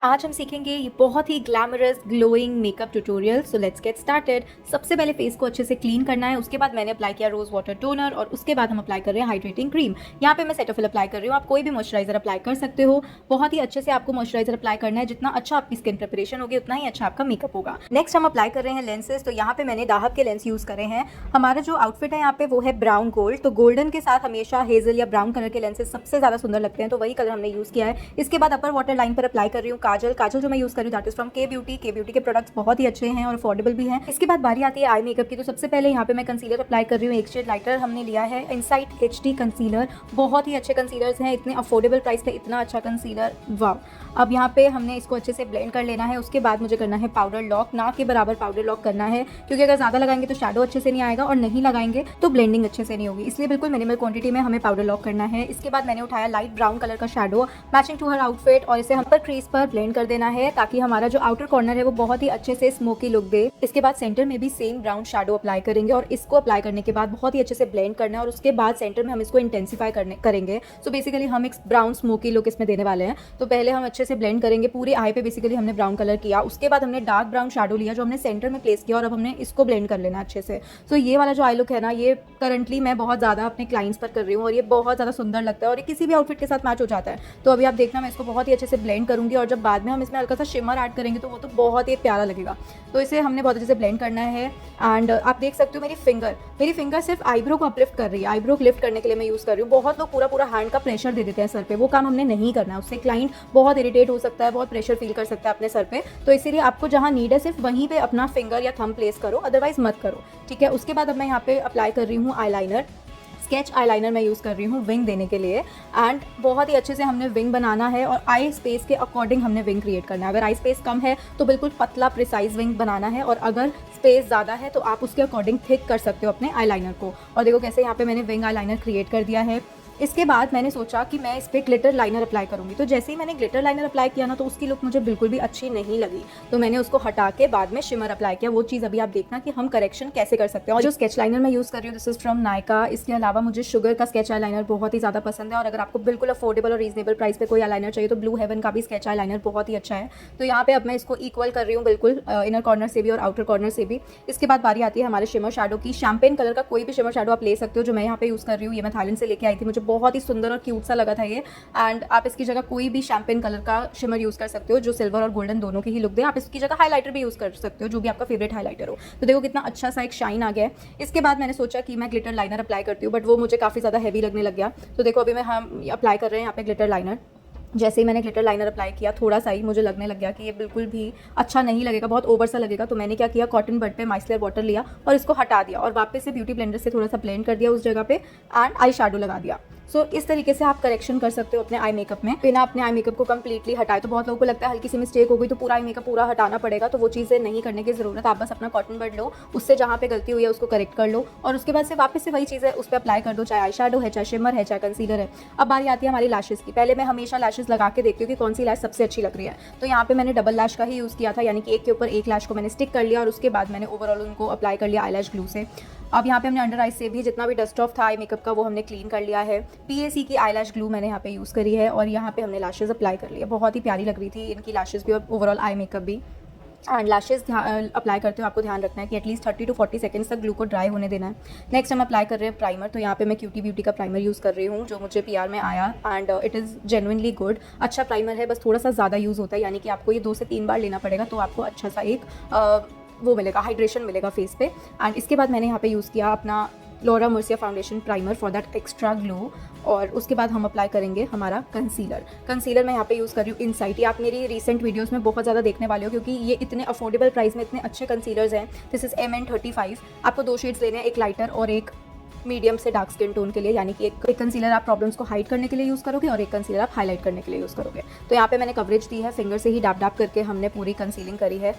आज हम सीखेंगे ये बहुत ही glamorous glowing makeup tutorial. So let's get started. सबसे पहले फेस को अच्छे से क्लीन करना है। उसके बाद मैंने अप्लाई किया रोज वाटर टोनर और उसके बाद हम अप्लाई कर रहे हैं हाइड्रेटिंग क्रीम। यहाँ पे मैं सेटोफिल अप्लाई कर रही हूँ। आप कोई भी मॉइस्चराइजर अप्लाई कर सकते हो। बहुत ही अच्छे से आपको मॉइस्चराइजर अप्लाई करना है। जितना अच्छा आपकी स्किन प्रिपरेशन होगी उतना ही अच्छा आपका मेकअप होगा। नेक्स्ट हम अप्लाई कर रहे हैं लेंसेज। तो यहाँ पे मैंने दाहब के लेंस यूज करे हैं। हमारा जो आउटफिट है यहाँ पे वो है ब्राउन गोल्ड। तो गोल्डन के साथ हमेशा हेजल या ब्राउन कलर के लेंसेज सबसे ज्यादा सुंदर लगते हैं, तो वही कलर हमने यूज किया है। इसके बाद अपर वाटर लाइन पर अप्लाई कर रही हूँ काजल। काजल जो मैं यूज कर रही हूँ दैट इज फ्रॉम के ब्यूटी। के ब्यूटी के प्रोडक्ट्स बहुत ही अच्छे हैं और अफोर्डेबल भी हैं। इसके बाद बारी आती है आई मेकअप की। तो सबसे पहले यहाँ पे मैं कंसीलर अप्लाई कर रही हूँ। एक शेड लाइटर हमने लिया है इनसाइट HD कंसीलर। बहुत ही अच्छे कंसीलर्स हैं, इतने अफोर्डेबल प्राइस पे इतना अच्छा कंसीलर, वाह। अब यहाँ पे हमने इसको अच्छे से ब्लेंड कर लेना है। उसके बाद मुझे करना है पाउडर लॉक। ना के बराबर पाउडर लॉक करना है, क्योंकि अगर ज़्यादा लगाएंगे तो शैडो अच्छे से नहीं आएगा और नहीं लगाएंगे तो ब्लेंडिंग अच्छे से नहीं होगी, इसलिए बिल्कुल मिनिमल क्वांटिटी में हमें पाउडर लॉक करना है। इसके बाद मैंने उठाया लाइट ब्राउन कलर का shadow matching to her outfit और इसे हम पर क्रीज पर ब्लेंड कर देना है, ताकि हमारा जो आउटर कॉर्नर है वो बहुत ही अच्छे से स्मोकी लुक दे। इसके बाद सेंटर में भी सेम ब्राउन शैडो अप्लाई करेंगे और इसको अप्लाई करने के बाद बहुत ही अच्छे से ब्लेंड करना है और उसके बाद सेंटर में हम इसको इंटेंसिफाई करेंगे। सो बेसिकली हम एक ब्राउन स्मोकी लुक इसमें देने वाले हैं। तो पहले हम अच्छे से ब्लेंड करेंगे। पूरी आई पे बेसिकली हमने ब्राउन कलर किया। उसके बाद हमने डार्क ब्राउन शैडो लिया जो हमने सेंटर में प्लेस किया और अब हमने इसको ब्लेंड कर लेना अच्छे से। सो ये वाला जो आई लुक है ना, ये करंटली मैं बहुत ज़्यादा अपने क्लाइंट्स पर कर रही हूँ और ये बहुत ज़्यादा सुंदर लगता है और ये किसी भी आउटफिट के साथ मैच हो जाता है। तो अभी आप देखना, मैं इसको बहुत ही अच्छे से ब्लेंड करूँगी और जब बाद में हम इसमें हल्का सा शिमर ऐड करेंगे तो वो तो बहुत ही प्यारा लगेगा। तो इसे हमने बहुत अच्छे से ब्लेंड करना है। एंड आप देख सकते हो मेरी फिंगर सिर्फ आईब्रो को अपलिफ्ट कर रही है। आईब्रो को लिफ्ट करने के लिए मैं यूज़ कर रही हूँ। बहुत लोग पूरा पूरा हैंड का प्रेशर दे देते हैं सर पे, वो काम हमने नहीं करना है। उससे क्लाइंट बहुत इरिटेट हो सकता है, बहुत प्रेशर फील कर सकता है अपने सर पे। तो इसीलिए आपको जहाँ नीड है सिर्फ वहीं पे अपना फिंगर या थंब प्लेस करो, अदरवाइज मत करो, ठीक है। उसके बाद अब मैं यहाँ पे अप्लाई कर रही हूँ आईलाइनर। स्केच आईलाइनर मैं यूज़ कर रही हूँ विंग देने के लिए। एंड बहुत ही अच्छे से हमने विंग बनाना है और आई स्पेस के अकॉर्डिंग हमने विंग क्रिएट करना है। अगर आई स्पेस कम है तो बिल्कुल पतला प्रिसाइज विंग बनाना है और अगर स्पेस ज़्यादा है तो आप उसके अकॉर्डिंग थिक कर सकते हो अपने आईलाइनर को। और देखो कैसे यहाँ पे मैंने विंग आईलाइनर क्रिएट कर दिया है। इसके बाद मैंने सोचा कि मैं इस पर ग्लिटर लाइनर अप्लाई करूँगी। तो जैसे ही मैंने ग्लिटर लाइनर अप्लाई किया ना, तो उसकी लुक मुझे बिल्कुल भी अच्छी नहीं लगी। तो मैंने उसको हटा के बाद में शिमर अप्लाई किया। वो चीज़ अभी आप देखना कि हम करेक्शन कैसे कर सकते हैं। और जो स्केच लाइनर मैं यूज़ कर रही हूँ दिस इज फ्रॉम नायका। इसके अलावा मुझे शुगर का स्केच आई लाइनर बहुत ही ज़्यादा पसंद है। और अगर आपको बिल्कुल अफोर्डेबल और रीजनेबल प्राइस पे कोई आई लाइनर चाहिए तो ब्लू हेवन का भी स्केच आई लाइनर बहुत ही अच्छा है। तो यहाँ पे अब मैं इसको इक्वल कर रही हूँ बिल्कुल इनर कॉर्नर से भी और आउटर कॉर्नर से भी। इसके बाद बारी आती है हमारे शिमर शैडो की। शैम्पेन कलर का कोई भी शिमर शैडो आप ले सकते हो। जो मैं यहाँ पे यूज़ कर रही हूँ ये मैं थाईलैंड से लेके आई थी, मुझे बहुत ही सुंदर और क्यूट सा लगा था ये। एंड आप इसकी जगह कोई भी शैम्पेन कलर का शिमर यूज़ कर सकते हो जो सिल्वर और गोल्डन दोनों की ही लुक दे। आप इसकी जगह हाइलाइटर भी यूज़ कर सकते हो, जो भी आपका फेवरेट हाइलाइटर हो। तो देखो कितना अच्छा सा एक शाइन आ गया है। इसके बाद मैंने सोचा कि मैं ग्लिटर लाइनर अप्लाई करती हूँ, बट वो मुझे काफ़ी ज़्यादा हैवी लगने लग गया। तो देखो अभी हम अप्लाई कर रहे हैं यहाँ पे ग्लिटर लाइनर। जैसे ही मैंने ग्लिटर लाइनर अप्लाई किया थोड़ा सा ही मुझे लगने लग गया कि ये बिल्कुल भी अच्छा नहीं लगेगा, बहुत ओवर सा लगेगा। तो मैंने क्या किया, कॉटन बड पे माइसलर वाटर लिया और इसको हटा दिया और वापस से ब्यूटी ब्लेंडर से थोड़ा सा ब्लेंड कर दिया उस जगह पे एंड आई शैडो लगा दिया। सो इस तरीके से आप करेक्शन कर सकते हो अपने आई मेकअप में बिना अपने आई मेकअप को कंप्लीटली हटाए। तो बहुत लोगों को लगता है हल्की सी मिस्टेक हो गई तो पूरा आई मेकअप पूरा हटाना पड़ेगा, तो वो चीज़ें नहीं करने की ज़रूरत। आप बस अपना कॉटन बड लो, उससे जहाँ पे गलती हुई है उसको करेक्ट कर लो और उसके बाद से वापस से वही चीज़ें उस पर अप्लाई कर दो, चाहे आई शैडो है, चाहे शिमर है, चाहे कंसीलर है। अब बारी आती है हमारी लैशेज़ की। पहले मैं हमेशा लैशेज़ लगा के देखती हूँ कि कौन सी लैश सबसे अच्छी लग रही है। तो यहाँ पे मैंने डबल लैश का ही यूज़ किया था, यानी कि एक के ऊपर एक लैश को मैंने स्टिक कर लिया और उसके बाद मैंने ओवरऑल उनको अप्लाई कर लिया आईलैश ग्लू से। अब यहाँ पे हमने अंडर आइज से भी जितना भी डस्ट ऑफ था आई मेकअप का वो हमने क्लीन कर लिया है। PAC की आईलैश ग्लू मैंने यहाँ पे यूज़ करी है और यहाँ पे हमने लैशेज़ अप्लाई कर लिया। बहुत ही प्यारी लग रही थी इनकी लैशेज़ भी और ओवरऑल आई मेकअप भी। एंड लैशेज़ अप्लाई करते हो आपको ध्यान रखना है कि एटलीस्ट 30 to 40 सेकंड्स तक ग्लू को ड्राई होने देना है। नेक्स्ट हम अप्लाई कर रहे हैं प्राइमर। तो यहाँ पे मैं क्यूटी ब्यूटी का प्राइमर यूज़ कर रही हूँ जो मुझे PR में आया and it is genuinely good. अच्छा प्राइमर है, बस थोड़ा सा ज़्यादा यूज़ होता है, यानी कि आपको ये 2 से 3 बार लेना पड़ेगा तो आपको अच्छा सा एक वो मिलेगा, हाइड्रेशन मिलेगा फेस पे। एंड इसके बाद मैंने यहाँ पे यूज़ किया अपना Laura Mercia foundation primer for that extra glow. और उसके बाद हम अप्लाई करेंगे हमारा कंसीलर मैं यहाँ पे यूज़ कर रही हूँ इनसाइट। ये आप मेरी रिसेंट वीडियोस में बहुत ज़्यादा देखने वाले हो क्योंकि ये इतने अफोर्डेबल प्राइस में इतने अच्छे कंसीलर्स हैं। This is MN35। आपको 2 शेड्स लेने हैं, एक लाइटर और एक मीडियम से डार्क स्किन टोन के लिए, यानी कि एक कंसीलर आप प्रॉब्लम्स को हाइड करने के लिए यूज़ करोगे और एक कंसीलर आप हाईलाइट करने के लिए यूज़ करोगे। तो यहाँ पे मैंने कवरेज दी है, फिंगर से ही डैप डैप करके हमने पूरी कंसीलिंग करी है।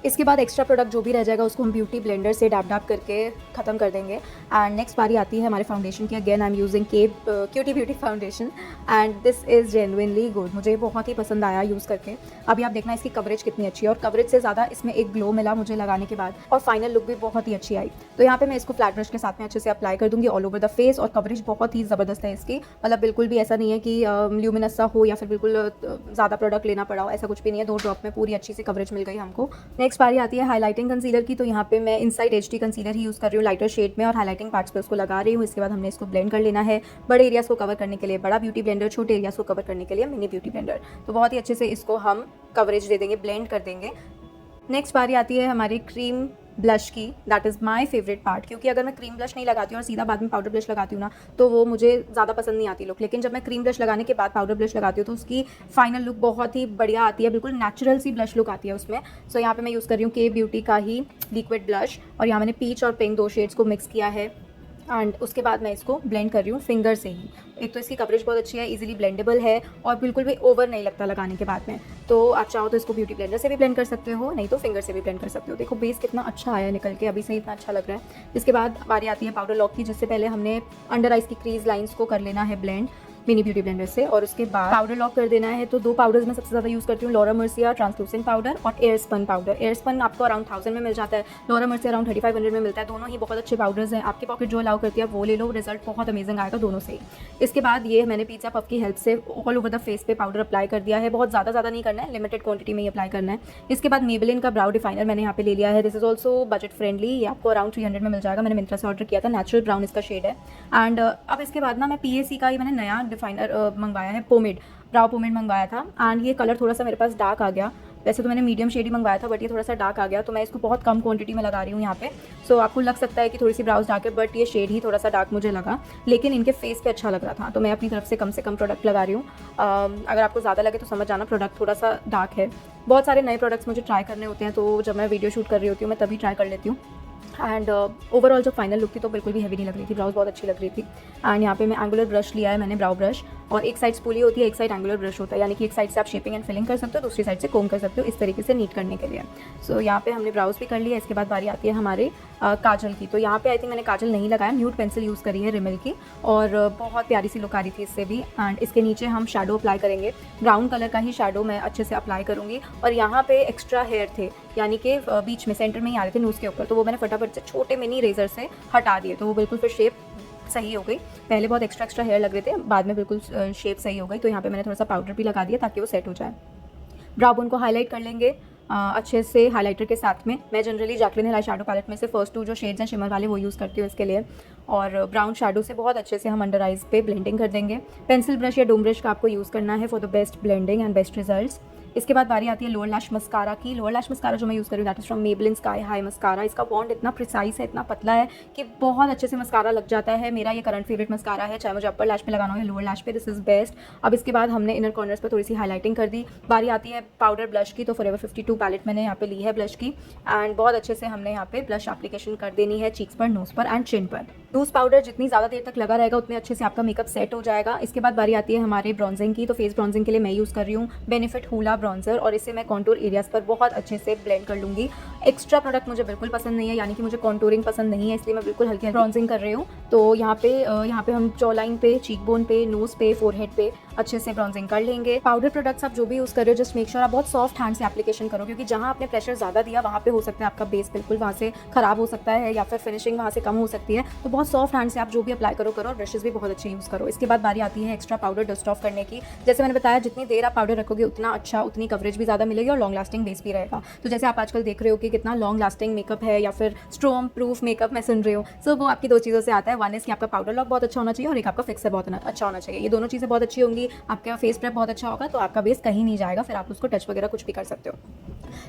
इसके बाद एक्स्ट्रा प्रोडक्ट जो भी रह जाएगा उसको हम ब्यूटी ब्लेंडर से डैब डैब करके ख़त्म कर देंगे। एंड नेक्स्ट बारी आती है हमारे फाउंडेशन की। Again I am using cutie beauty foundation and this is genuinely good, मुझे बहुत ही पसंद आया यूज़ करके। अभी आप देखना इसकी कवरेज कितनी अच्छी है, और कवरेज से ज़्यादा इसमें एक ग्लो मिला मुझे लगाने के बाद, और फाइनल लुक भी बहुत ही अच्छी आई। तो यहाँ पे मैं इसको फ्लैट ब्रश के साथ में अच्छे से अप्लाई कर दूँगी ऑल ओवर द फेस, और कवरेज बहुत ही ज़बरदस्त है इसकी। मतलब बिल्कुल भी ऐसा नहीं है कि ल्यूमिनस सा हो या फिर बिल्कुल ज़्यादा प्रोडक्ट लेना पड़ा हो, ऐसा कुछ भी नहीं है। 2 ड्रॉप में पूरी अच्छी सी कवरेज मिल गई हमको। नेक्स्ट बारी आती है हाईलाइटिंग कंसीलर की। तो यहाँ पे मैं इनसाइड एचडी कंसीलर ही यूज़ कर रही हूँ लाइटर शेड में, और हाईलाइटिंग पार्ट्स पे उसको लगा रही हूँ। इसके बाद हमने इसको ब्लेंड कर लेना है। बड़े एरियाज़ को कवर करने के लिए बड़ा ब्यूटी ब्लेंडर, छोटे एरियाज़ को कवर करने के लिए मिनी ब्यूटी ब्लेंडर। तो बहुत ही अच्छे से इसको हम कवरेज दे देंगे, ब्लेंड कर देंगे। नेक्स्ट बारी आती है हमारी क्रीम ब्लश की। That is my favourite part, क्योंकि अगर मैं क्रीम ब्लश नहीं लगाती हूँ और सीधा बाद में पाउडर ब्लश लगाती हूँ ना, तो वो मुझे ज़्यादा पसंद नहीं आती लुक। लेकिन जब मैं क्रीम ब्लश लगाने के बाद पाउडर ब्लश लगाती हूँ तो उसकी फाइनल लुक बहुत ही बढ़िया आती है, बिल्कुल नेचुरल सी ब्लश लुक आती है उसमें। सो यहाँ पे मैं यूज़ कर रही हूँ के ब्यूटी का ही लिक्विड ब्लश, और यहाँ मैंने पीच और पिंक 2 शेड्स को मिक्स किया है। एंड उसके बाद मैं इसको ब्लेंड कर रही हूँ फिंगर से ही। एक तो इसकी कवरेज बहुत अच्छी है, इजीली ब्लेंडेबल है, और बिल्कुल भी ओवर नहीं लगता लगाने के बाद में। तो आप चाहो तो इसको ब्यूटी ब्लेंडर से भी ब्लेंड कर सकते हो, नहीं तो फिंगर से भी ब्लेंड कर सकते हो। देखो बेस कितना अच्छा आया निकल के, अभी से इतना अच्छा लग रहा है। इसके बाद बारी आती है पाउडर लॉक की, जिससे पहले हमने अंडर आइज की क्रीज लाइंस को कर लेना है ब्लेंड मिनी ब्यूटी ब्लेंडर से, और उसके बाद पाउडर लॉक कर देना है। तो 2 पाउडर्स मैं सबसे ज़्यादा यूज़ करती हूँ, लॉरा मर्सिया ट्रांसलूसेंट पाउडर और air spun powder. Air spun आपको अराउंड 1000 में मिल जाता है, लॉरा मर्सिया अराउंड 3500 में मिलता है। दोनों ही बहुत अच्छे पाउडर्स हैं, आपकी पॉकेट जो अलाउ करती है वो ले लो, रिजल्ट बहुत अमेजिंग आएगा दोनों से ही। इसके बाद ये मैंने पिज़्ज़ा पफ की हेल्प से ऑल ओवर द फेस पे पाउडर अप्लाई कर दिया है। बहुत ज़्यादा नहीं करना है, लिमिटेड क्वांटिटी में ही अप्लाई करना है। इसके बाद मेबेलिन का ब्राउ डिफाइनर मैंने यहाँ पे ले लिया है। This is also budget friendly, ये आपको अराउंड 300 में मिल जाएगा। मैंने मिंत्रा से ऑर्डर किया था, नेचुरल ब्राउन इसका शेड है। एंड अब इसके बाद ना मैं PAC का ही मैंने नया डिफाइनर मंगवाया है, पोमेड, ब्राउ पोमेड मंगवाया था। एंड ये कलर थोड़ा सा मेरे पास डार्क आ गया। वैसे तो मैंने मीडियम शेड ही मंगवाया था, बट ये थोड़ा सा डार्क आ गया, तो मैं इसको बहुत कम क्वांटिटी में लगा रही हूँ यहाँ पे। सो आपको लग सकता है कि थोड़ी सी ब्राउज डार्क है, बट ये शेड ही थोड़ा सा डार्क मुझे लगा, लेकिन इनके फेस पे अच्छा लग रहा था, तो मैं अपनी तरफ से कम प्रोडक्ट लगा रही हूँ। अगर आपको ज़्यादा लगे तो समझ जाना, प्रोडक्ट थोड़ा सा डार्क है। बहुत सारे नए प्रोडक्ट्स मुझे ट्राई करने होते हैं, तो जब मैं वीडियो शूट कर रही होती हूँ मैं तभी ट्राई कर लेती हूँ। एंड ओवरऑल जो फाइनल लुक थी तो बिल्कुल भी हेवी नहीं लग रही थी, ब्राउज बहुत अच्छी लग रही थी। एंड यहाँ पे मैं एंगुलर ब्रश लिया है मैंने, ब्राउ ब्रश, और एक साइड स्पूली होती है, एक साइड एंगुलर ब्रश होता है, यानी कि एक साइड से आप शेपिंग एंड फिलिंग कर सकते हो, दूसरी साइड से कोम कर सकते हो, इस तरीके से नीट करने के लिए। सो यहाँ पे हमने ब्राउज भी कर लिया। इसके बाद बारी आती है हमारे काजल की। तो यहाँ पे आई थिंक मैंने काजल नहीं लगाया, न्यूड पेंसिल यूज़ करी है रिमिल की, और बहुत प्यारी सी लुक आ रही थी इससे भी। एंड इसके नीचे हम शेडो अप्लाई करेंगे, ब्राउन कलर का ही शेडो मैं अच्छे से अप्लाई करूँगी। और यहाँ पे एक्स्ट्रा हेयर थे, यानी कि बीच में सेंटर में ही आ रहे थे नोज़ के ऊपर, तो वो मैंने फटाफट से छोटे मिनी रेजर से हटा दिए, तो वो बिल्कुल फिर शेप सही हो गई। पहले बहुत एक्स्ट्रा हेयर लग रहे थे, बाद में बिल्कुल शेप सही हो गई। तो यहाँ पे मैंने थोड़ा सा पाउडर भी लगा दिया ताकि वो सेट हो जाए। ब्राउ बोन को हाईलाइट कर लेंगे अच्छे से हाइलाइटर के साथ में। मैं generally Jaclyn Hill eye shadow palette में से फर्स्ट 2 जो शेड्स हैं शिमर वाले वो यूज़ करती हूँ इसके लिए। और ब्राउन शैडो से बहुत अच्छे से हम अंडर आइज पे ब्लेंडिंग कर देंगे। पेंसिल ब्रश या डोम ब्रश का आपको यूज़ करना है for the best blending and best results. इसके बाद बारी आती है लोअर लैश मस्कारा की। लोअर लैश मस्कारा जो मैं यूज़ कर रही हूँ that is from Maybelline sky high mascara. इसका बॉन्ड इतना प्रिसाइज है, इतना पतला है कि बहुत अच्छे से मस्कारा लग जाता है। मेरा ये करंट फेवरेट मस्कारा है, चाहे मुझे अपर लैश पे लगाना हो या लोअर लैश पे, दिस इज़ बेस्ट। अब इसके बाद हमने इनर कॉर्नर्स पर थोड़ी सी हाईलाइटिंग कर दी। बारी आती है पाउडर ब्लश की। तो फॉरएवर 52 पैलेट मैंने यहाँ पे ली है ब्लश की, एंड बहुत अच्छे से हमने यहाँ पे ब्लश एप्लीकेशन कर देनी है चीक्स पर, नोज पर एंड चिन पर। लूज पाउडर जितनी ज़्यादा देर तक लगा रहेगा उतने अच्छे से आपका मेकअप सेट हो जाएगा। इसके बाद बारी आती है हमारे ब्रॉन्जिंग की। तो फेस ब्रॉन्जिंग के लिए मैं यूज़ कर रही हूँ बेनिफिट हूला ब्रॉन्जर, और इसे मैं कॉन्टूर एरियाज़ पर बहुत अच्छे से ब्लेंड कर लूँगी। एक्स्ट्रा प्रोडक्ट मुझे बिल्कुल पसंद नहीं है, यानी कि मुझे कॉन्टूरिंग पसंद नहीं है, इसलिए मैं बिल्कुल हल्की ब्रॉन्जिंग कर रही हूँ। तो यहाँ पे हम जॉ लाइन पे, चीक बोन पे, नोज़ पे, फोरहेड पे अच्छे से ब्रॉन्जिंग कर लेंगे। पाउडर प्रोडक्ट्स आप जो भी यूज़ कर रहे हो जस्ट मेक श्योर आप बहुत सॉफ्ट हैंड से एप्लीकेशन करो, क्योंकि जहाँ आपने प्रेशर ज़्यादा दिया वहाँ पे हो सकता है आपका बेस बिल्कुल वहाँ से ख़राब हो सकता है, या फिर फिनिशिंग वहाँ से कम हो सकती है। तो बहुत सॉफ्ट हैंड से आप जो भी अप्लाई करो और ब्रशेस भी बहुत अच्छे यूज़ करो। इसके बाद बारी आती है एक्स्ट्रा पाउडर डस्ट ऑफ करने की। जैसे मैंने बताया जितनी देर आप पाउडर रखोगे उतना अच्छा, उतनी कवरेज भी ज़्यादा मिलेगी और लॉन्ग लास्टिंग बेस भी रहेगा। तो जैसे आप आजकल देख रहे हो कि कितना लॉन्ग लास्टिंग मेकअप है या फिर स्ट्रॉम प्रूफ मेकअप मैं सुन रही हूँ, सो वो आपकी 2 चीज़ों से आता है। वन इज़ कि आपका पाउडर लॉक बहुत अच्छा होना चाहिए और एक आपका फिक्सर बहुत अच्छा होना चाहिए। ये दोनों चीज़ें बहुत अच्छी होंगी, आपका फेस प्रेप बहुत अच्छा होगा, तो आपका बेस कहीं नहीं जाएगा, फिर आप उसको टच वगैरह कुछ भी कर सकते हो।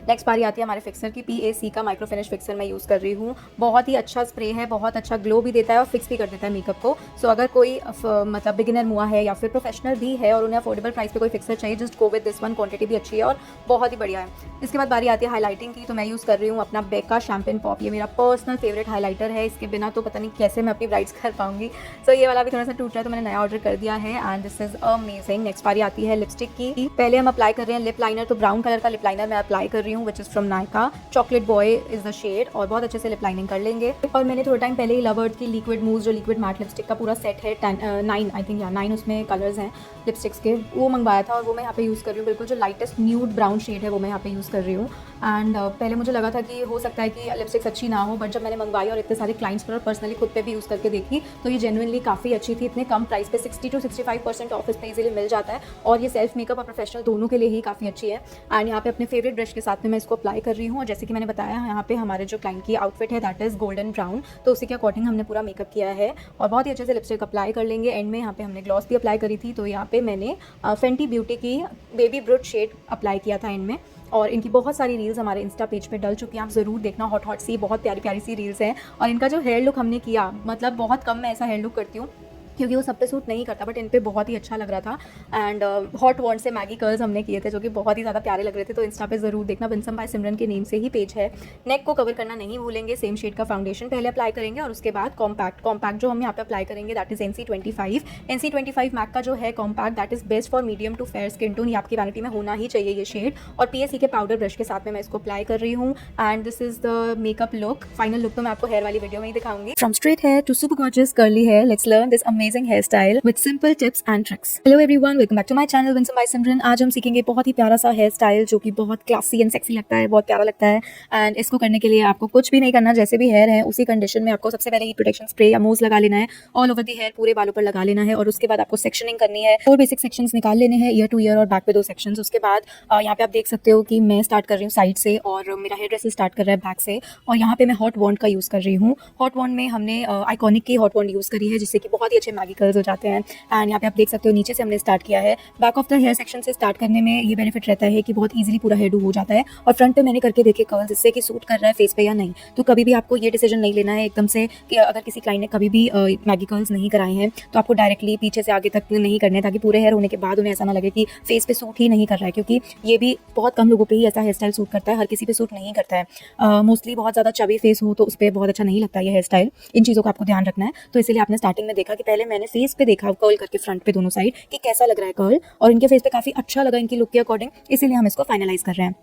नेक्स्ट बारी आती है हमारे फिक्सर की। PAC का माइक्रो फिनिश फिक्सर मैं यूज़ कर रही हूँ। बहुत ही अच्छा स्प्रे है, बहुत अच्छा ग्लो भी देता है और फिक्स भी कर देता है मेकअप को। सो अगर कोई मतलब बिगिनर मुआ है या फिर प्रोफेशनल भी है और उन्हें अफोर्डेबल प्राइस पे कोई फिक्सर चाहिए, just go with this one. Quantity भी अच्छी है और बहुत ही बढ़िया है। इसके बाद बारी आती है हाईलाइटिंग की। तो मैं यूज़ कर रही हूँ अपना बेका शैम्पेन पॉप। ये मेरा पर्सनल फेवरेट हाईलाइटर है, इसके बिना तो पता नहीं कैसे मैं अपनी ब्राइड्स कर पाऊंगी। सो ये वाला भी थोड़ा सा टूट रहा है, तो मैंने नया ऑर्डर कर दिया है and this is amazing. Next बारी आती है लिपस्टिक की। पहले हम अप्लाई कर रहे हैं लिप लाइनर। तो ब्राउन कलर का लिप लाइनर मैं अप्लाई कर रही हूँ which is from Nykaa, chocolate boy is the shade, और बहुत अच्छे से लिप लाइनिंग कर लेंगे। और मैंने थोड़ा टाइम पहले ही लव अर्थ की लिक्विड मूव जो लिक्विड मैट लिपस्टिक का पूरा सेट है 9 आई थिंक या 9 उसमें कलर्स हैं लिपस्टिक्स के, वो मंगवाया था और वो मैं यहाँ पे यूज़ कर रही हूँ। बिल्कुल जो लाइटेस्ट न्यूड ब्राउन शेड है वो मैं यहाँ पे यूज़ कर रही हूँ। एंड पहले मुझे लगा था कि हो सकता है कि लिपस्टिक्स अच्छी ना हो, बट जब मैंने मंगवाई और इतने सारे क्लाइंट्स पर और पर्सनली खुद पे भी यूज़ करके देखी तो ये जेन्युइनली काफ़ी अच्छी थी। इतने कम प्राइस पे 60 to 65% ऑफ इसमें इजीली मिल जाता है और ये सेल्फ मेकअप और प्रोफेशनल दोनों के लिए ही काफ़ी अच्छी है। एंड यहाँ पे अपने फेवरेट ब्रश के साथ में मैं इसको अप्लाई कर रही हूँ। और जैसे कि मैंने बताया यहाँ पे हमारे जो क्लाइंट की आउटफिट है दैट इज़ गोल्डन ब्राउन, तो उसी के अकॉर्डिंग हमने पूरा मेकअप किया है और बहुत ही अच्छे से लिपस्टिक अप्लाई कर लेंगे। एंड में यहाँ पे हमने ग्लॉस भी अप्लाई करी थी, तो यहाँ पे मैंने फेंटी ब्यूटी की बेबी ब्रूट शेड अप्लाई किया था इनमें। और इनकी बहुत सारी रील्स हमारे इंस्टा पेज पे डल चुकी हैं, आप ज़रूर देखना। हॉट हॉट सी बहुत प्यारी प्यारी सी रील्स हैं। और इनका जो हेयर लुक हमने किया, मतलब बहुत कम मैं ऐसा हेयर लुक करती हूँ क्योंकि वो सब पे सूट नहीं करता, बट इन पे बहुत ही अच्छा लग रहा था। एंड हॉट वॉन्ट से मैगी कर्ल्स हमने किए थे जो कि बहुत ही ज़्यादा प्यारे लग रहे थे, तो इंस्टा पे ज़रूर देखना। विंसम बाय सिमरन के नेम से ही पेज है। नेक को कवर करना नहीं भूलेंगे, सेम शेड का फाउंडेशन पहले अप्लाई करेंगे और उसके बाद कॉम्पैक्ट जो हम यहाँ पे अप्लाई करेंगे दैट इज़ NC25 मैक का जो है compact that is best for medium to fair skin tone. ये आपकी वैनिटी में होना ही चाहिए ये शेड। और PSC के पाउडर ब्रश के साथ में मैं इसको अप्लाई कर रही हूँ। And this is the makeup look. Final look तो मैं आपको हेयर वाली वीडियो में ही दिखाऊंगी। From straight hair to super gorgeous curly hair, let's learn this amazing hair style with simple tips and tricks. Hello everyone, welcome back to my channel Winsome by Simran। आज हम सीखेंगे बहुत ही प्यारा सा हेयर स्टाइल जो कि बहुत classy and sexy लगता है, बहुत प्यारा लगता है। एंड इसको करने के लिए आपको कुछ भी नहीं करना, जैसे भी हेयर है उसी कंडीशन में आपको सबसे पहले हीट प्रोटेक्शन स्प्रे या मूव लगा लेना है, ऑल ओवर द हेयर पूरे बालों पर लगा लेना है। और उसके बाद आपको सेक्शनिंग करनी है, 4 बेसिक सेक्शंस निकाल लेने हैं, ईयर टू ईयर और बैक पे 2 सेक्शंस। उसके बाद यहाँ पे आप देख सकते हो कि मैं स्टार्ट कर रही हूँ साइड से और मेरा हेयर ड्रेस स्टार्ट कर रहा है बैक से। और यहाँ पे मैं हॉट वॉन्ड का यूज़ कर रही हूँ। हॉट वॉन्ड में हमने आइकॉनिक की हॉट वॉन्ड यूज़ करी है जिससे कि बहुत ही अच्छे मैगी कर्ल्स हो जाते हैं। एंड यहाँ पे आप देख सकते हो नीचे से हमने स्टार्ट किया है। Back of the hair section से स्टार्ट करने में ये बेनिफिट रहता है कि बहुत इजीली पूरा हेयर डू हो जाता है। और फ्रंट पे मैंने करके देखे कर्ल्स जिससे कि सूट कर रहा है फेस पे या नहीं। तो कभी भी आपको ये डिसीजन नहीं लेना है एकदम से कि अगर किसी क्लाइंट ने कभी भी मैगी कर्ल्स नहीं कराए हैं तो आपको डायरेक्टली पीछे से आगे तक नहीं करने, ताकि पूरे हेयर होने के बाद उन्हें ऐसा ना लगे कि फेस पे सूट ही नहीं कर रहा है, क्योंकि ये भी बहुत कम लोगों पे ही ऐसा हेयर स्टाइल सूट करता है, हर किसी पे सूट नहीं करता है। मोस्टली बहुत ज़्यादा चबी फेस हो तो उस पर बहुत अच्छा नहीं लगता ये हेयर स्टाइल। इन चीज़ों का आपको ध्यान रखना है। तो इसलिए आपने स्टार्टिंग में देखा कि पहले मैंने फेस पे देखा कर्ल करके फ्रंट पे दोनों साइड कि कैसा लग रहा है कर्ल, और इनके फेस पे काफ़ी अच्छा लगा इनकी लुक के अकॉर्डिंग, इसीलिए हम इसको फाइनलाइज कर रहे हैं।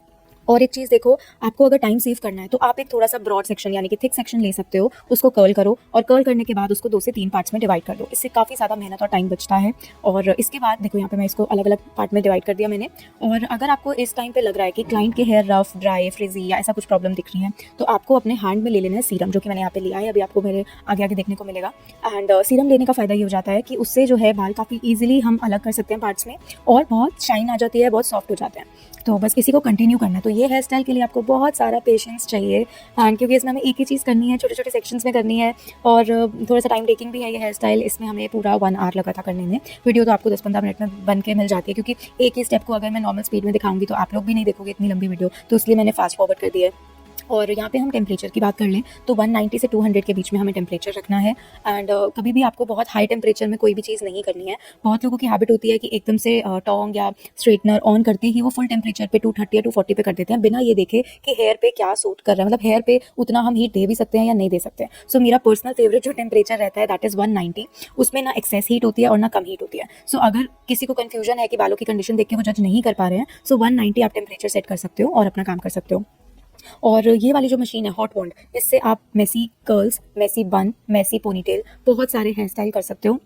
और एक चीज़ देखो, आपको अगर टाइम सेव करना है तो आप एक थोड़ा सा ब्रॉड सेक्शन यानी कि थिक सेक्शन ले सकते हो, उसको कर्ल करो और कर्ल करने के बाद उसको 2 से 3 पार्ट्स में डिवाइड कर दो। इससे काफ़ी ज़्यादा मेहनत और टाइम बचता है। और इसके बाद देखो यहाँ पे मैं इसको अलग अलग पार्ट में डिवाइड कर दिया मैंने। और अगर आपको इस टाइम पे लग रहा है कि क्लाइंट के हेयर रफ, ड्राई, फ्रिजी या ऐसा कुछ प्रॉब्लम दिख रही है तो आपको अपने हैंड में ले लेना है सीरम, जो कि मैंने यहाँ पे लिया है, अभी आपको मेरे आगे आगे देखने को मिलेगा। एंड सीरम लेने का फ़ायदा ये हो जाता है कि उससे जो है बाल काफ़ी ईजिली हम अलग कर सकते हैं पार्ट्स में और बहुत शाइन आ जाती है, बहुत सॉफ्ट हो जाते हैं। तो बस इसी को कंटिन्यू करना है। तो ये हेयर स्टाइल के लिए आपको बहुत सारा पेशेंस चाहिए, एंड क्योंकि इसमें हमें एक ही चीज़ करनी है, छोटे छोटे सेक्शंस में करनी है और थोड़ा सा टाइम टेकिंग भी है ये हेयर स्टाइल। इसमें हमें पूरा 1 आवर लगा था करने में। वीडियो तो आपको 10-15 मिनट में बन के मिल जाती है, क्योंकि एक ही स्टेप को अगर मैं नॉर्मल स्पीड में दिखाऊंगी तो आप लोग भी नहीं देखोगे इतनी लंबी वीडियो, तो इसलिए मैंने फास्ट फॉरवर्ड कर दिया है। और यहाँ पे हम टेम्परेचर की बात कर लें तो 190 से 200 के बीच में हमें टेम्परेचर रखना है। एंड कभी भी आपको बहुत हाई टेम्परेचर में कोई भी चीज़ नहीं करनी है। बहुत लोगों की हैबिट होती है कि एकदम से टोंग या स्ट्रेटनर ऑन करते ही वो फुल टेम्परेचर पे 230 या 240 पे कर देते हैं, बिना ये देखे कि हेयर पे क्या सूट कर रहा है, मतलब हेयर पे उतना हम हीट दे भी सकते हैं या नहीं दे सकते हैं। सो मेरा पर्सनल फेवरेट जो टेम्परेचर रहता है दैट इज़ 190। उसमें ना एक्सेस हीट होती है और ना कम हीट होती है। सो अगर किसी को कन्फ्यूजन है कि बालों की कंडीशन देख के वो जज नहीं कर पा रहे हैं, सो 190 आप टेम्परेचर सेट कर सकते हो और अपना काम कर सकते हो। और ये वाली जो मशीन है हॉट वॉन्ड, इससे आप messy curls, messy bun, messy ponytail, बहुत सारे हेयर स्टाइल कर सकते हो।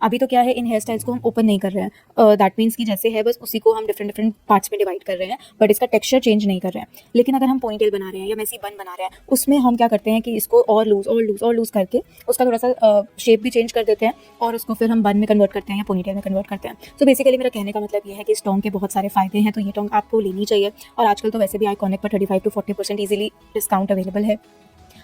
अभी तो क्या है, इन हेयर स्टाइल्स को हम ओपन नहीं कर रहे हैं, दैट मीन्स कि जैसे है बस उसी को हम डिफरेंट पार्ट्स में डिवाइड कर रहे हैं, बट इसका टेक्सचर चेंज नहीं कर रहे हैं। लेकिन अगर हम पोनीटेल बना रहे हैं या मेसी बन बना रहे हैं, उसमें हम क्या करते हैं कि इसको और लूज करके उसका थोड़ा सा शेप भी चेंज कर देते हैं और उसको फिर हम बन में कन्वर्ट करते हैं या पोनीटेल में कन्वर्ट करते हैं। तो बेसिकली मेरा कहने का मतलब ये है कि इस टोंग के बहुत सारे फायदे हैं, तो ये टोंग आपको लेनी चाहिए। और आजकल तो वैसे भी आइकॉनिक पर 35 to 40% ईजिली डिस्काउंट अवेलेबल है,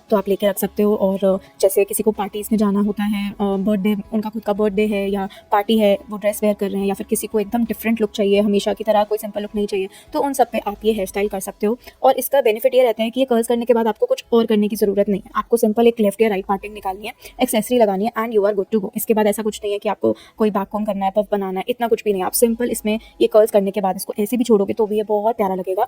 तो आप लेके रख सकते हो। और जैसे किसी को पार्टीज़ में जाना होता है, बर्थडे, उनका खुद का बर्थडे है या पार्टी है, वो ड्रेस वेयर कर रहे हैं, या फिर किसी को एकदम डिफरेंट लुक चाहिए, हमेशा की तरह कोई सिंपल लुक नहीं चाहिए, तो उन सब पे आप ये हेयर स्टाइल कर सकते हो। और इसका बेनिफिट ये रहता है कि ये कर्ल्स करने के बाद आपको कुछ और करने की ज़रूरत नहीं है। आपको सिंपल एक लेफ्ट या राइट पार्टिंग निकालनी है, एक्सेसरी लगानी है and you are good to go. इसके बाद ऐसा कुछ नहीं है कि आपको कोई बैक कॉम करना है, पफ बनाना है, इतना कुछ भी नहीं। आप सिंपल इसमें ये कर्ल्स करने के बाद इसको ऐसे भी छोड़ोगे तो भी ये बहुत प्यारा लगेगा,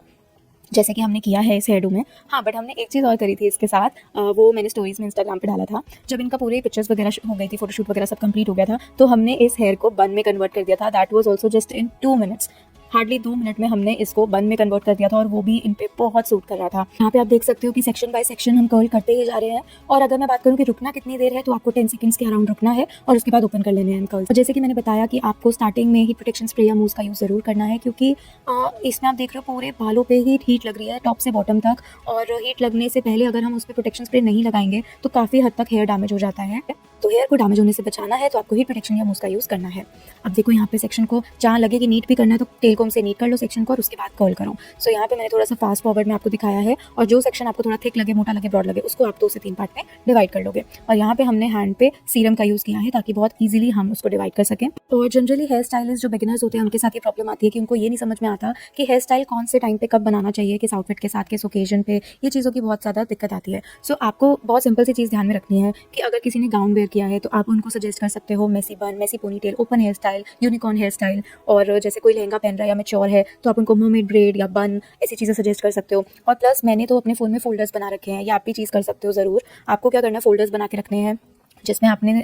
जैसे कि हमने किया है इस हेयर डू में। हाँ, बट हमने एक चीज़ और करी थी इसके साथ, वो मैंने स्टोरीज में इंस्टाग्राम पे डाला था। जब इनका पूरे पिक्चर्स वगैरह हो गई थी, फोटोशूट वगैरह सब कंप्लीट हो गया था, तो हमने इस हेयर को बन में कन्वर्ट कर दिया था। That was also just in 2 minutes. Hardly 2 minute में हमने इसको बन में कन्वर्ट कर दिया था और वो भी इन पे बहुत सूट कर रहा था। यहाँ पे आप देख सकते हो कि सेक्शन बाय सेक्शन हम कर्ल करते ही जा रहे हैं। और अगर मैं बात करूँ कि रुकना कितनी देर है, तो आपको 10 सेकंड्स के अराउंड रुकना है और उसके बाद ओपन कर लेने हैं कर्ल्स। जैसे कि मैंने बताया कि आपको स्टार्टिंग में ही प्रोटेक्शन स्प्रे या मूस का यूज़ ज़रूर करना है, क्योंकि इसमें आप देख रहे हो पूरे बालों पे ही हीट लग रही है टॉप से बॉटम तक। और हीट लगने से पहले अगर हम उस पर प्रोटेक्शन स्प्रे नहीं लगाएंगे तो काफ़ी हद तक हेयर डैमेज हो जाता है। तो हेयर को डैमेज होने से बचाना है तो आपको हीट प्रोटेक्शन या मूस का यूज़ करना है। अब देखो यहाँ पे सेक्शन को जहाँ लगे कि नीट भी करना है तो टेल कॉम से नीट कर लो सेक्शन को और उसके बाद कर्ल करो। सो यहाँ पे मैंने थोड़ा सा फास्ट फॉरवर्ड में आपको दिखाया है, और जो सेक्शन आपको थोड़ा थिक लगे, मोटा लगे, ब्रॉड लगे, उसको आप 2 से 3 पार्ट में डिवाइड कर लोगे। और यहाँ पे हमने हैंड पे सीरम का यूज़ किया है ताकि बहुत ईजिली हम उसको डिवाइड कर सकें। और जनरली हेयर स्टाइलिस्ट जो बिगिनर्स होते हैं उनके साथ ये प्रॉब्लम आती है कि उनको ये नहीं समझ में आता कि हेयर स्टाइल कौन से टाइम पे कब बनाना चाहिए, किस आउटफिट के साथ, किस ओकेजन पे, ये चीज़ों की बहुत ज़्यादा दिक्कत आती है। सो आपको बहुत सिंपल सी चीज़ ध्यान में रखनी है कि अगर किसी ने गाउन वेयर किया है तो आप उनको सजेस्ट कर सकते हो messy bun, messy ponytail, open hair style, unicorn hair style. और जैसे कोई लहंगा पहन रहा है या मैच्योर है तो आप उनको मर्मेड ब्रेड या बन, ऐसी चीज़ें सजेस्ट कर सकते हो। और प्लस मैंने तो अपने फ़ोन में फोल्डर्स बना रखे हैं, या आप भी चीज़ कर सकते हो ज़रूर। आपको क्या करना है, फोल्डर्स बना के रखने हैं जिसमें आपने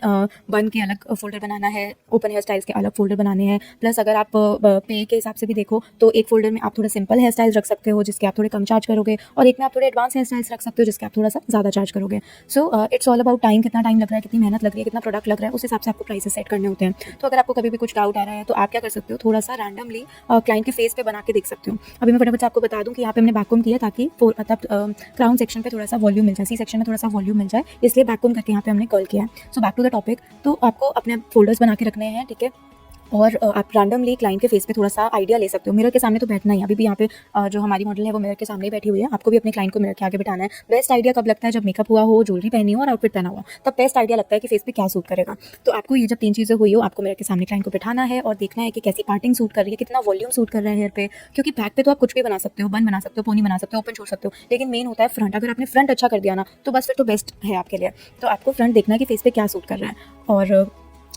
बन के अलग फोल्डर बनाना है, ओपन हेयर स्टाइल्स के अलग फोल्डर बनाने हैं। प्लस अगर आप पे के हिसाब से भी देखो तो एक फोल्डर में आप थोड़ा सिंपल हेयर स्टाइल्स रख सकते हो जिसके आप थोड़े कम चार्ज करोगे, और एक में आप थोड़े एडवांस हेयर स्टाइल्स रख सकते हो जिसके आप थोड़ा सा ज़्यादा चार्ज करोगे। So it's all about time, कितना टाइम लग रहा है, कितनी मेहनत लग रही है, कितना प्रोडक्ट लग रहा है, उस हिसाब से आपको प्राइसेस सेट करने होते हैं। तो अगर आपको कभी भी कुछ डाउट आ रहा है तो आप क्या कर सकते हो, थोड़ा सा रैंडमली क्लाइंट के फेस पे बना के देख सकते हो। अभी मैं फटाफट से आपको बता दूं कि यहाँ पे हमने बैककॉम किया ताकि क्राउन सेक्शन पे थोड़ा सा वॉल्यूम मिल जाए, सी सेक्शन में थोड़ा सा वॉल्यूम मिल जाए, इसलिए बैककॉम करके यहाँ पे हमने कर्ल किया है। So back to the topic, तो आपको अपने फोल्डर्स बना के रखने हैं, ठीक है। और आप रैंडमली क्लाइंट के फेस पे थोड़ा सा आइडिया ले सकते हो। मिरर के सामने तो बैठना ही, अभी भी यहाँ पे जो हमारी मॉडल है वो मिरर के सामने ही बैठी हुई है। आपको भी अपने क्लाइंट को मिरर के आगे बिठाना है। बेस्ट आइडिया कब लगता है, जब मेकअप हुआ हो, ज्वेलरी पहनी हो और आउटफिट पहना हुआ, तब बेस्ट आइडिया लगता है कि फेस पे क्या सूट करेगा। तो आपको ये जब 3 चीज़ें हुई हो, आपको मिरर के सामने क्लाइंट को बिठाना है और देखना है कि कैसी पार्टिंग सूट कर रही है, कितना वॉल्यूम सूट कर रहा है हेयर पे। क्योंकि बैक पे तो आप कुछ भी बना सकते हो, बन बना सकते हो, पोनी बना सकते हो, ओपन छोड़ सकते हो, लेकिन मेन होता है फ्रंट। अगर आपने फ्रंट अच्छा कर दिया ना तो बस फिर तो बेस्ट है आपके लिए। तो आपको फ्रंट देखना है कि फेस पे क्या सूट कर रहा है, और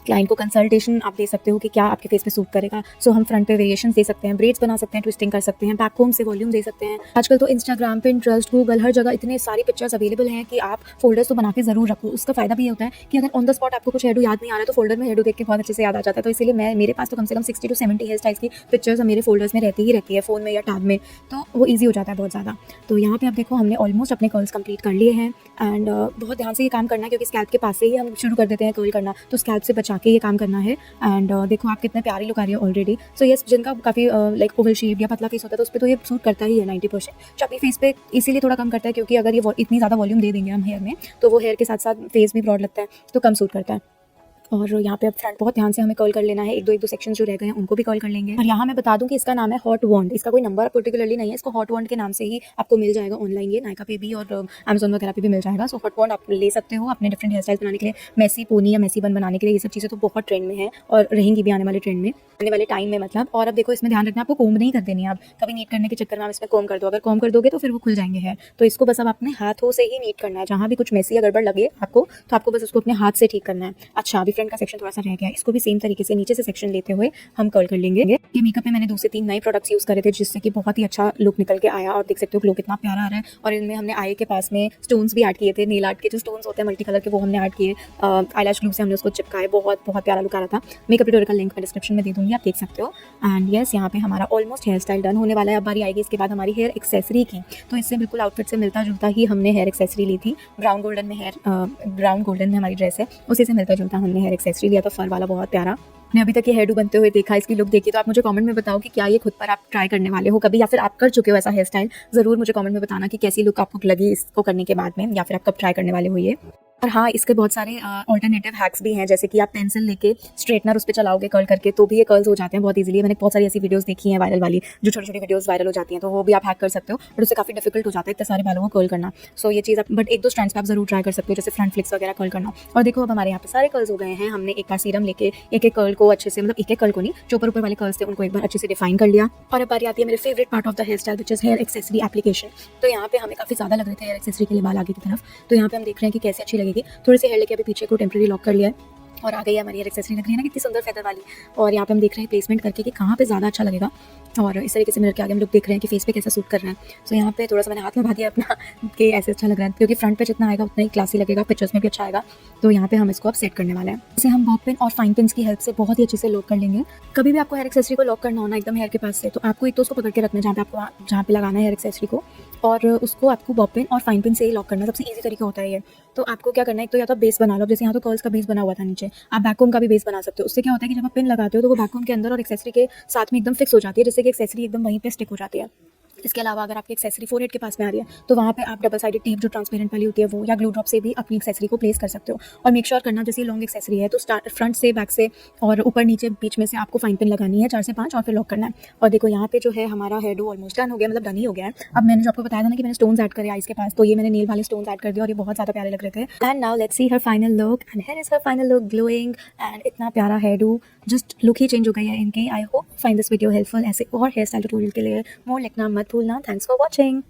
क्लाइंट को कंसल्टेशन आप दे सकते हो कि क्या आपके फेस पे सूट करेगा। सो हम फ्रंट पे वेरिएशंस दे सकते हैं, ब्रेड्स बना सकते हैं, ट्विस्टिंग कर सकते हैं, बैक कोम से वॉल्यूम दे सकते हैं। आजकल तो इंस्टाग्राम, पिंटरेस्ट, गूगल, हर जगह इतने सारी पिक्चर्स अवेलेबल हैं कि आप फोल्डर्स तो बना के ज़रूर रखो। उसका फायदा भी ये होता है कि अगर ऑन द स्पॉट आपको कुछ हेयर डू याद नहीं आ रहा है तो फोल्डर में हेयर डू देख के बहुत अच्छे से याद आ जाता है। तो इसीलिए मेरे पास तो कम से कम 60 to 70 हेयर स्टाइल्स की पिक्चर्स मेरे फोल्डर्स में रहती ही है, फ़ोन में या टैब में, तो वो ईजी हो जाता है बहुत ज़्यादा। तो यहाँ पे आप देखो हमने ऑलमोस्ट अपने कर्ल्स कंप्लीट कर लिए हैं। एंड बहुत ध्यान से ये काम करना है क्योंकि स्कैल्प के पास से ही हम शुरू कर देते हैं कर्ल करना, तो स्कैल्प से बचा के ये काम करना है। एंड देखो आप कितने प्यारी लुक आ रही है ऑलरेडी। सो यस, जिनका काफ़ी लाइक ओवल शेप या पतला फेस होता है तो उस पर तो ये सूट करता ही है 90%। चपी फेस पे इसीलिए थोड़ा कम करता है क्योंकि अगर ये इतनी ज़्यादा वॉल्यूम दे देंगे हम हेयर में तो वो हेयर के साथ साथ फेस भी ब्रॉड लगता है, तो कम सूट करता है। और यहाँ पे अब फ्रंट बहुत ध्यान से हमें कर्ल कर लेना है, एक दो सेक्शन जो रह गए हैं उनको भी कर्ल कर लेंगे। और यहाँ मैं बता दूं कि इसका नाम है हॉट वॉन्ड, इसका कोई नंबर पर्टिकुलरली नहीं है, इसको हॉट वॉन्ड के नाम से ही आपको मिल जाएगा ऑनलाइन, ये नायका पे भी और अमेजोन वगैरह पे भी मिल जाएगा। सो हॉट वॉन्ड आप ले सकते हो अपने डिफरेंट हेयर स्टाइल बनाने के लिए, मेसी पोनी या मेसी बन बनाने के लिए। ये सब चीज़ें तो बहुत ट्रेंड में है और रहेंगी भी आने वाले ट्रेंड में, आने वाले टाइम में मतलब। और अब देखो इसमें ध्यान रखना, आपको कोम्ब नहीं कर देनी है। आप कभी नीट करने के चक्कर में आप इसमें कोम्ब कर दो, अगर कोम्ब कर दोगे तो फिर वो खुल जाएंगे हेयर। तो इसको बस अब अपने हाथों से ही नीट करना है, जहाँ भी कुछ मेसी या गड़बड़ लगे आपको तो आपको बस उसको अपने हाथ से ठीक करना है। अच्छा, अभी फ्रंट का सेक्शन थोड़ा सा रह गया, इसको भी सेम तरीके से नीचे से सेक्शन लेते हुए हम कर्ल कर लेंगे। ये मेकअप में मैंने 2 से 3 नए प्रोडक्ट्स यूज़ करे थे जिससे कि बहुत ही अच्छा लुक निकल के आया, और देख सकते हो ग्लो कितना प्यारा आ रहा है। और इनमें हमने आई के पास में स्टोन्स भी ऐड किए थे, नेल आर्ट के जो स्टोन्स होते हैं मल्टी कलर के, वो हमने ऐड किए। आईलैश ग्लू से हमने उसको चिपकाए, बहुत बहुत प्यारा लुक आ रहा था। मेकअप ट्यूटोरियल का लिंक मैं डिस्क्रिप्शन में दे दूँगी, आप देख सकते हो। एंड यस, यहाँ पे हमारा ऑलमोस्ट हेयर स्टाइल डन होने वाला है। अब बारी आएगी इसके बाद हमारी हेयर एक्सेसरी की, तो इससे बिल्कुल आउटफिट से मिलता जुलता ही हमने हेयर एक्सेसरी ली थी। ब्राउन गोल्डन में हमारी ड्रेस है, उसी से मिलता जुलता हमने हेयर एक्सेसरी लिया था, फर वाला, बहुत प्यारा। ने अभी तक ये हेयर डू बनते हुए देखा, इसकी लुक देखी, तो आप मुझे कमेंट में बताओ कि क्या ये खुद पर आप ट्राई करने वाले हो कभी, या फिर आप कर चुके हो ऐसा हेयर स्टाइल। ज़रूर मुझे कमेंट में बताना कि कैसी लुक आपको लगी इसको करने के बाद में, या फिर आप कब ट्राई करने वाले हो ये। और हाँ, इसके बहुत सारे ऑल्टरनेटिव हैक्स भी हैं, जैसे कि आप पेंसिल लेके स्ट्रेटनर उस पर चलाओगे कर्ल करके तो भी ये कर्ल्स हो जाते हैं बहुत इजीली। मैंने बहुत सारी ऐसी वीडियोस देखी हैं वायरल वाली, जो छोटी छोटी वीडियोस वायरल हो जाती हैं, तो वो भी आप हैक कर सकते हो, बट उससे काफ़ी डिफिकल्ट हो जाता है इतने सारे बालों को कर्ल करना। सो ये चीज़ आप बट 1-2 स्ट्रैंड्स पे आप जरूर ट्राई कर सकते हो, जैसे फ्रंट फ्लिक्स वगैरह कर्ल करना। और देखो अब हमारे यहाँ पे सारे कर्ल्स हो गए हैं। हमने एक बार सीरम लेके एक एक कर्ल को अच्छे से, मतलब एक कर्ल को नहीं, जो ऊपर वाले कर्ल्स थे उनको एक बार अच्छे से डिफाइन कर लिया। और अब बारी आती है मेरे favourite part of the hair style, which is hair accessory application. तो यहाँ पे हमें काफ़ी ज़्यादा लग रहे थे हेयर एक्सेसरी के लिए बाल आगे की तरफ, तो यहाँ पे हम देख रहे हैं कि कैसे अच्छी लगेगी। थोड़ी सी हेयर लेके अभी पीछे को टेम्परेरी लॉक कर लिया है। और आ गई है हमारी हेयर एक्सेसरी, लग रही है ना कितनी सुंदर फेदर वाली। और यहाँ पे हम देख रहे हैं प्लेसमेंट करके कि कहाँ पे ज़्यादा अच्छा लगेगा, और इस तरीके से मिरर के आगे हम लोग देख रहे हैं कि फेस पे कैसा सूट कर रहा है। सो यहाँ पे थोड़ा सा मैंने हाथ लगा दिया अपना कि ऐसे अच्छा लग रहा है, क्योंकि फ्रंट पे जितना आएगा उतना ही क्लासी लगेगा, पिक्चर्स में भी अच्छा आएगा। तो यहाँ पे हम इसको अब सेट करने वाले हैं। इसे हम बॉब पिन और फाइन पिन्स की हेल्प से बहुत ही अच्छे से लॉक कर लेंगे। कभी भी आपको हेयर एक्सेसरी को लॉक करना हो ना एकदम हेयर के पास से, तो आपको एक तो उसको पकड़ के रखना है जहाँ पे लगाना है हेयर एक्सेसरी को, और उसको आपको बॉब पिन और फाइन पिन से ही लॉक करना है। सबसे ईजी तरीका होता है ये। तो आपको क्या करना है, एक तो या तो बेस बना लो, जैसे यहाँ तो कर्ल्स का बेस बना हुआ था नीचे, आप बैककोम का भी बेस बना सकते हो। उससे क्या होता है कि जब आप पिन लगाते हो तो वो बैककोम के अंदर और एक्सेसरी के साथ में एकदम फिक्स हो जाती है, जिससे कि एक्सेसरी एकदम वहीं पे स्टिक हो जाती है। इसके अलावा अगर आपकी एक्सेसरी फोरहेड के पास में आ रही है तो वहाँ पे आप डबल साइडेड टेप जो ट्रांसपेरेंट वाली होती है वो, या ग्लू ड्रॉप से भी अपनी एक्सेसरी को प्लेस कर सकते हो। और मेक श्योर करना, जैसे लॉन्ग एक्सेसरी है तो फ्रंट से, बैक से और ऊपर नीचे बीच में से आपको फाइन पिन लगानी है 4 से 5, और फिर लॉक करना है। और देखो यहाँ पे जो है हमारा हेयर डू ऑलमोस्ट डन हो गया, मतलब डन ही हो गया है। अब मैंने जो आपको बताया था ना कि मैंने स्टोन्स ऐड करे आइस के पास, तो ये मैंने नेल वाले स्टोन्स ऐड कर दिए और ये बहुत ज़्यादा प्यारे लग रहे थे। And now let's see her final look, and here is her final look, glowing and इतना प्यारा हेयर डू, जस्ट लुक ही चेंज हो गई है इनकी। I hope find this video helpful. ऐसे और हेयर स्टाइल ट्यूटोरियल के लिए मोर लिखना मत भूलना। Thanks for watching.